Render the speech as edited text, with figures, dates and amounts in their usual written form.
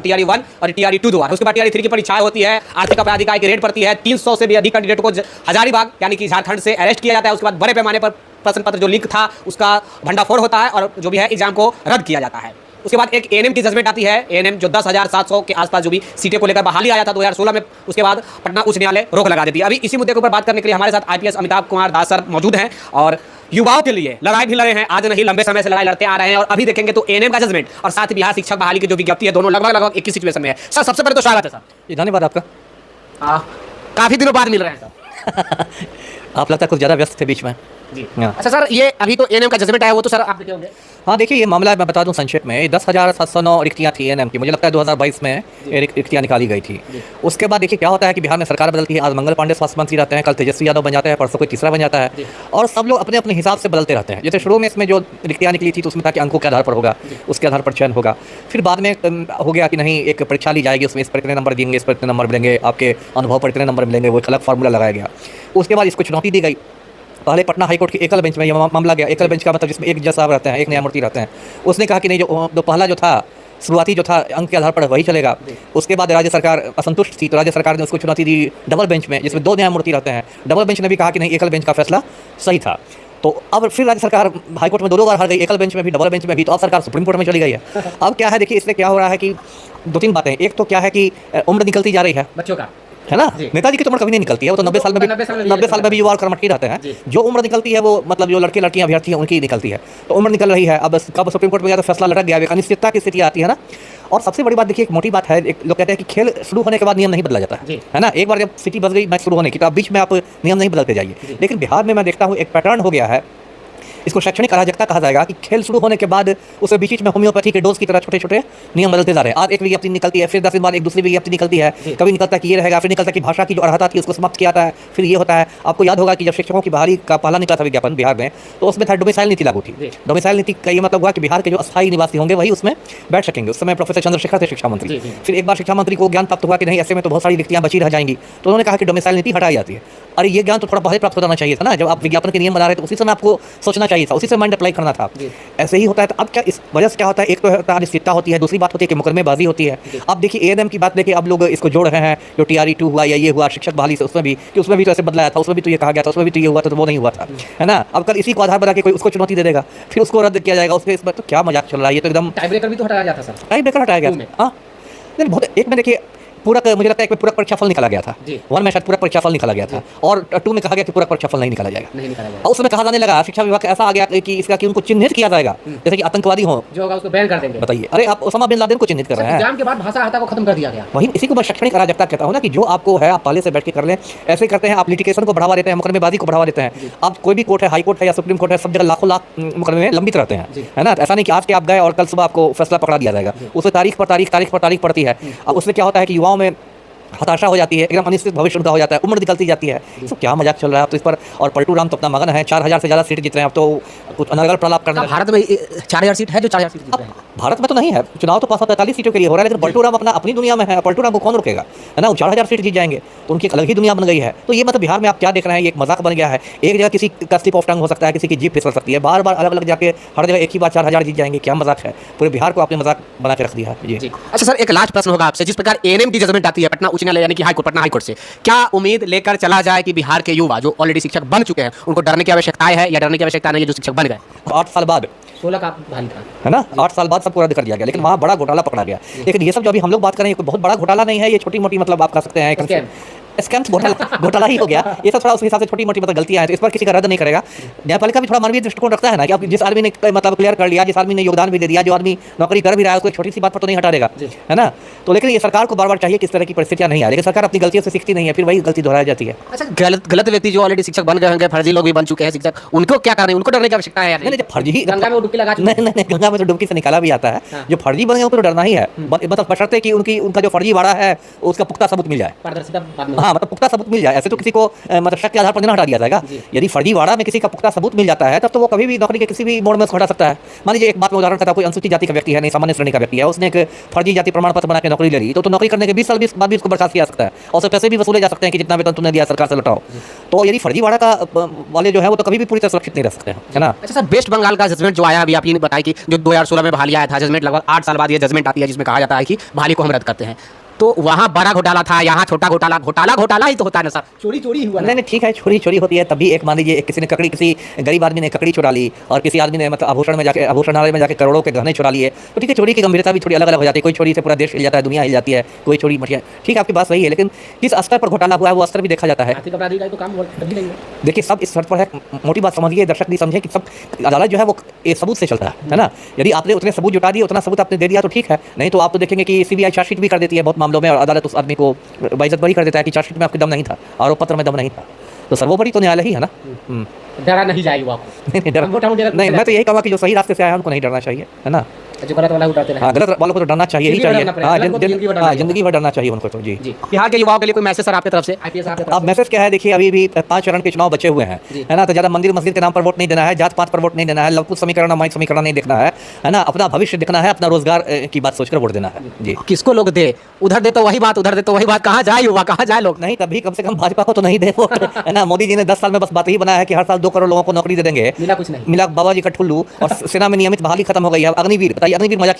TRE 1 और TRE 2 द्वारा। उसके बाद टीआरई 3 की परीक्षाएं होती है, आर्थिक अपराध इकाई की रेड पड़ती है, 300 से भी अधिक कैंडिडेट को हजारीबाग यानी कि झारखंड से अरेस्ट किया जाता है। उसके बाद बड़े पैमाने पर प्रश्न पत्र जो लीक था उसका भंडाफोड़ होता है और जो भी है एग्जाम को रद्द किया जाता है। उसके बाद एक एएनएम की जजमेंट आती है, एएनएम जो 10,700 के आसपास जो भी सीटें को लेकर बहाली आया था 2016 में, उसके बाद पटना उच्च न्यायालय रोक लगा देती है। अभी इसी मुद्दे के ऊपर बात करने के लिए हमारे साथ आईपीएस अमिताभ कुमार दास सर मौजूद हैं और युवाओं के लिए लड़ाई भी लड़े हैं, आज नहीं लंबे समय से लड़ाई लड़ते आ रहे हैं। और अभी देखेंगे तो एएनएम का जजमेंट और साथ ही बिहार शिक्षक बहाली की जो विज्ञप्ति है, दोनों लगभग एक ही सिचुएशन में है। सर सबसे पहले तो स्वागत है सर। धन्यवाद आपका। काफी दिनों बाद मिल रहे हैं सर। आप लगता है कुछ ज़्यादा व्यस्त थे बीच में जी। अच्छा सर, ये अभी तो एएनएम का जजमेंट आया, वो तो सर आप देखे होंगे। हाँ देखिए, ये मामला मैं बता दूं संक्षेप में, 10,709 रिक्तियाँ थी एएनएम की, मुझे लगता है 2022 में रिक्तियाँ निकाली गई थी। उसके बाद देखिए क्या होता है कि बिहार में सरकार बदलती है, आज मंगल पांडे स्वास्थ्य मंत्री रहते हैं, कल तेजस्वी यादव बन जाते हैं, परसों कोई तीसरा बन जाता है और सब लोग अपने अपने हिसाब से बदलते रहते हैं। जैसे शुरू में इसमें जो रिक्तियाँ निकली थी तो उसमें था कि अंकों के आधार पर होगा, उसके आधार पर चयन होगा। फिर बाद में हो गया कि नहीं, एक परीक्षा ली जाएगी, उसमें इस पर इतने नंबर देंगे, इस पर इतने नंबर मिलेंगे, आपके अनुभव पर इतने नंबर मिलेंगे, वो एक अलग फार्मूला लगाया गया। उसके बाद इसको चुनौती दी गई। पहले पटना हाईकोर्ट की एकल बेंच में ये मामला गया। एकल बेंच का मतलब जिसमें एक जज साहब रहते हैं, एक न्यायमूर्ति रहते हैं। उसने कहा कि नहीं, जो पहला जो था शुरुआती जो था अंक के आधार पर वही चलेगा। उसके बाद राज्य सरकार असंतुष्ट थी तो राज्य सरकार ने उसको चुनौती दी डबल बेंच में, जिसमें 2 न्यायमूर्ति रहते हैं। डबल बेंच ने भी कहा कि नहीं, एकल बेंच का फैसला सही था। तो अब फिर राज्य सरकार हाईकोर्ट में 2 बार हार गई, एकल बेंच में भी डबल बेंच में भी। तो अब सरकार सुप्रीम कोर्ट में चली गई है। अब क्या है देखिए, इससे क्या हो रहा है कि 2-3 बातें। एक तो क्या है कि उम्र निकलती जा रही है बच्चों का, है ना। नेताजी की तो उम्र कभी नहीं निकलती है, वो तो 90 साल में भी 90 साल में भी युवा और कर्मठी रहते हैं। जो उम्र निकलती है वो मतलब जो लड़के लड़कियां अभ्यर्थी हैं उनकी निकलती है। तो उम्र निकल रही है। अब कब सुप्रीम कोर्ट में गया तो फैसला लटक गया, एक अनिश्चितता की स्थिति आती है ना। और सबसे बड़ी बात देखिए, एक मोटी बात है, एक लोग कहते हैं कि खेल शुरू होने के बाद नियम नहीं बदला जाता है ना। एक बार जब सिटी बदल गई मैच शुरू होने की, तो अब बीच में आप नियम नहीं बदलते जाइए। लेकिन बिहार में मैं देखता हूँ एक पैटर्न हो गया है, इसको शैक्षणिक अराजकता कहा जाएगा, कि खेल शुरू होने के बाद उसके बीच में होम्योपैथी के डोज की तरह छोटे छोटे नियम बदलते जा रहे हैं। आज एक विज्ञप्ति निकलती है, फिर 10 दिन बाद एक दूसरी विज्ञप्ति निकलती है। कभी निकलता है कि ये रहेगा, फिर निकलता है कि भाषा की जो अर्हता थी उसको समाप्त किया जाता है, फिर ये होता है। आपको याद होगा कि जब शिक्षकों की बहाली का पहला निकला था विज्ञापन बिहार में, तो उसमें था डोमिसाइल नीति लागू थी। डोमिसाइल नीति का ये मतलब हुआ कि बिहार के जो अस्थायी निवासी होंगे वही उसमें बैठ सकेंगे। उस समय प्रोफेसर चंद्रशेखर थे शिक्षा मंत्री। फिर एक बार शिक्षा मंत्री को ज्ञान प्राप्त हुआ कि नहीं, ऐसे में तो बहुत सारी रिक्तियां बची रह जाएंगी, तो उन्होंने कहा कि डोमिसाइल नीति हटाई जाती है। अरे ये ज्ञान तो थोड़ा पहले प्राप्त होना चाहिए था ना, जब आप विज्ञापन के नियम बना रहे थे उसी समय आपको सोचना चाहिए था, उसी से माइंड अप्लाई करना था। ऐसे ही होता है। तो अब क्या इस वजह से क्या होता है, एक तो अनिश्चितता होती है, दूसरी बात होती है कि मुकदमेबाजी होती है। अब देखिए एएनएम की बात देखिए, अब लोग इसको जोड़ रहे हैं, जो टीआरई 2 हुआ या ये हुआ शिक्षक बहाली से, उसमें भी कि उसमें भी तो ऐसे बदलाया था, उसमें भी तो ये कहा गया था, उसमें भी तो ये हुआ था, तो वो नहीं हुआ था, है ना। अब कल इसी को आधार बना के कोई उसको चुनौती दे देगा, फिर उसको रद्द किया जाएगा। उसके इस बात तो क्या मजाक चल रहा है, ये तो एकदम। टाई ब्रेकर भी तो हटाया गया था सर, टाई ब्रेकर हटाया गया। हाँ नहीं, बहुत एक में देखिए पूरक, मुझे लगता है एक में पूरक परीक्षाफल निकाला गया था, 1 में शायद पूरक परीक्षाफल निकाला गया था, और 2 में कहा गया कि पूरक परीक्षाफल नहीं निकाला जाएगा। और उसमें कहा जाने लगा, शिक्षा विभाग ऐसा आ गया कि इसका कि उनको चिन्हित किया जाएगा, जैसे कि आतंकवादी हो जो होगा उसको बैन कर देंगे। बताइए, अरे आप ओसामा बिन लादेन को चिन्हित कर रहे हैं। एग्जाम के बाद भाषा अर्हता को खत्म कर दिया गया। वही इसी को मैं शैक्षणिक अराजकता कहता हूँ ना, कि जो आपको है आप पहले से बैठ के कर लें। ऐसे करते हैं आप, लिटिगेशन को बढ़ावा देते हैं, मुकदमेबाजी को बढ़ावा देते हैं। अब कोई भी कोर्ट है, हाई कोर्ट है या सुप्रीम कोर्ट है, सब जगह लाखों लाख मुकदमे लंबित रहते हैं, है ना। ऐसा नहीं कि आज के आप गए और कल सुबह आपको फैसला पकड़ा दिया जाएगा, उससे तारीख पर तारीख पड़ती है। अब उससे क्या होता है कि युवाओं में हताशा हो जाती है, एकदम अनिश्चित भविष्य उनका हो जाता है, उम्र निकलती जाती है। तो क्या मजाक चल रहा है आप तो इस पर। और पलटू राम तो अपना मगन है, 4,000 से ज़्यादा सीट जीत रहे हैं। अब तो कुछ अनर्गल प्रलाप करना। भारत में 4,000 सीट है, जो 4,000 सीट जीत रहे हैं। भारत में तो नहीं है, चुनाव तो 45 सीटों के लिए हो रहा है, लेकिन पलटू राम अपना अपनी दुनिया में है। पलटू राम को कौन रोकेगा, है ना। वो 4,000 सीट जीत जाएंगे तो उनकी एक अलग ही दुनिया बन गई है। तो ये मतलब बिहार में आप क्या देख रहे हैं, ये एक मजाक बन गया है। एक जगह किसी का स्लिप ऑफ टंग हो सकता है, किसी की जीप फिसल सकती है, बार बार अलग अलग जाके हर जगह एक ही बार 4,000 जीत जाएंगे। क्या मजाक है, पूरे बिहार को आपने मजाक बना के रख दिया है जी। अच्छा सर, एक लास्ट प्रश्न होगा आपसे। जिस प्रकार एएनएम की जजमेंट आती है पटना उच्च न्यायालय यानी कि हाईकोर्ट, पटना हाईकोर्ट से, क्या उम्मीद लेकर चला जाए कि बिहार के युवा जो ऑलरेडी शिक्षक बन चुके हैं उनको डरने की आवश्यकता है, या डरने की आवश्यकता नहीं है जो शिक्षक बन गए? 8 साल बाद 16 का भारी था, है ना, 8 साल बाद सबको रद्द कर दिया गया, लेकिन वहाँ बड़ा घोटाला पकड़ा गया। लेकिन ये सब जो अभी हम लोग बात करें, ये कोई बहुत बड़ा घोटाला नहीं है, ये छोटी मोटी मतलब आप कह सकते हैं स्कैम्स घोटाला ही हो गया। ये सब थोड़ा उस हिसाब से छोटी मोटी मतलब गलतियां हैं, तो इस पर किसी का रद्द नहीं करेगा। न्यायपालिका भी थोड़ा मानवीय दृष्टिकोण रखता है ना, कि आप जिस आदमी ने मतलब क्लियर कर लिया, जिस आदमी ने योगदान भी दे दिया, जो आदमी नौकरी कर भी रहा है, उसको छोटी सी बात पर तो नहीं हटा देगा, है ना। तो लेकिन ये सरकार को बार बार चाहिए कि इस तरह की परिस्थितियां नहीं आ, लेकिन सरकार अपनी गलतियों से सीखती नहीं है, फिर वही गलती दोहराई जाती है। अच्छा, गलत व्यक्ति जो ऑलरेडी शिक्षक बन गए होंगे, फर्जी लोग भी बन चुके हैं शिक्षक, उनको क्या करना है, उनको डरने की आवश्यकता है? नहीं, फर्जी गंगा में डुबकी लगा, नहीं, गंगा में तो डुबकी से निकाला भी आता है। जो फर्जी बन गए उनको तो डरना ही है, मतलब बशर्ते कि उनका जो फर्जी वाड़ा है उसका पुख्ता सबूत मिल जाए। हाँ मतलब पुख्ता सबूत मिल जाए, ऐसे तो किसी को मतलब शक के आधार पर नहीं हटा दिया जाएगा। यदि फर्जीवाड़ा में किसी का पुख्ता सबूत मिल जाता है तब तो वो कभी भी नौकरी के किसी भी मोड़ में उसको हटा सकता है। मान लीजिए एक बात में उदाहरण करता, कोई अनुसूचित जाति का व्यक्ति है, नहीं सामान्य श्रेणी का व्यक्ति है, उसने एक फर्जी जाति प्रमाण पत्र बना के नौकरी ले ली, तो नौकरी करने के 20 साल बाद भी उसको बर्खास्त किया जा सकता है और उससे पैसे भी वसूले जा सकते हैं कि जितना वेतन तुमने दिया सरकार से लौटाओ। तो यदि फर्जीवाड़ा का वाले जो है वो तो कभी भी पूरी तरह सुरक्षित नहीं रह सकते हैं, है ना। अच्छा सर, वेस्ट बंगाल का जजमेंट जो आया अभी आप ये बताया कि जो 2016 में बहाली आया था जजमेंट, लगभग 8 साल बाद ये जजमेंट आती है जिसमें कहा जाता है कि बहाली को हम रद्द करते हैं। तो वहाँ बड़ा घोटाला था, यहाँ छोटा घोटाला, घोटाला ही तो होता है ना सर, चोरी ही हुआ। नहीं ठीक है, चोरी होती है, तभी एक मान लीजिए किसी ने ककड़ी, किसी गरीब आदमी ने ककड़ी चुरा ली और किसी आदमी ने मतलब आभूषणालय में जाके करोड़ों के गहने चुरा लिए, तो ठीक है, चोरी की गंभीरता भी थोड़ी अलग अलग हो जाती है। कोई चोरी से पूरा देश हिल जाता है, दुनिया हिल जाती है, कोई चोरी मटिया, ठीक है आपकी बात सही है, लेकिन किस स्तर पर घोटाला हुआ है वो स्तर भी देखा जाता है। देखिए सब इस स्तर पर है, मोटी बात समझिए, दर्शक भी समझे कि सब अदालत जो है वो एक सबूत से चलता है ना। यदि आपने उतने सबूत जुटा दिए, उतना सबूत आपने दे दिया तो ठीक है, नहीं तो आप तो देखेंगे कि सीबीआई चार्जशीट भी कर देती है बहुत मामलों में और अदालत उस आदमी को बाइज्जत बरी कर देता है कि चार्जशीट में आपके दम नहीं था, आरोप पत्र में दम नहीं था, तो सर्वोपरि तो न्यायालय ही है ना। डरा नहीं जाएगी वो आपको? नहीं, मैं तो यही कहूँगा कि जो सही रास्ते से आया उनको नहीं डरना चाहिए, है ना। जो गलत वाला उठाते हैं, हाँ गलत वालों को तो डरना चाहिए ही चाहिए, हाँ जिंदगी भर डरना चाहिए उनको तो। जी बिहार के युवाओं के लिए कोई मैसेज सर आपकी तरफ से? आईपीएस अब मैसेज क्या है, देखिए अभी भी 5 चरण के चुनाव बचे हुए हैं, है ना। तो ज़्यादा मंदिर मस्जिद के नाम पर वोट नहीं देना है, जात पात पर वोट नहीं देना है, लवकुश समीकरण अमायिक समीकरण नहीं देखना है ना। अपना भविष्य देखना है, अपना रोजगार की बात सोचकर वोट देना है। जी किसको लोग दे, उधर दे तो वही बात, उधर दे तो वही बात, कहाँ जाए युवा, कहाँ जाए लोग? नहीं तभी कम से कम भाजपा को तो नहीं दे वोट, है ना। मोदी जी ने 10 साल में बस बात ही बनाया है कि हर साल 2 करोड़ लोगों को नौकरी दे देंगे, मिला कुछ नहीं, मिला बाबा जी का ठुल्लू, और सेना में नियमित बहाली खत्म हो गई है। अग्निवीर, बताइए अग्निवीर मजाक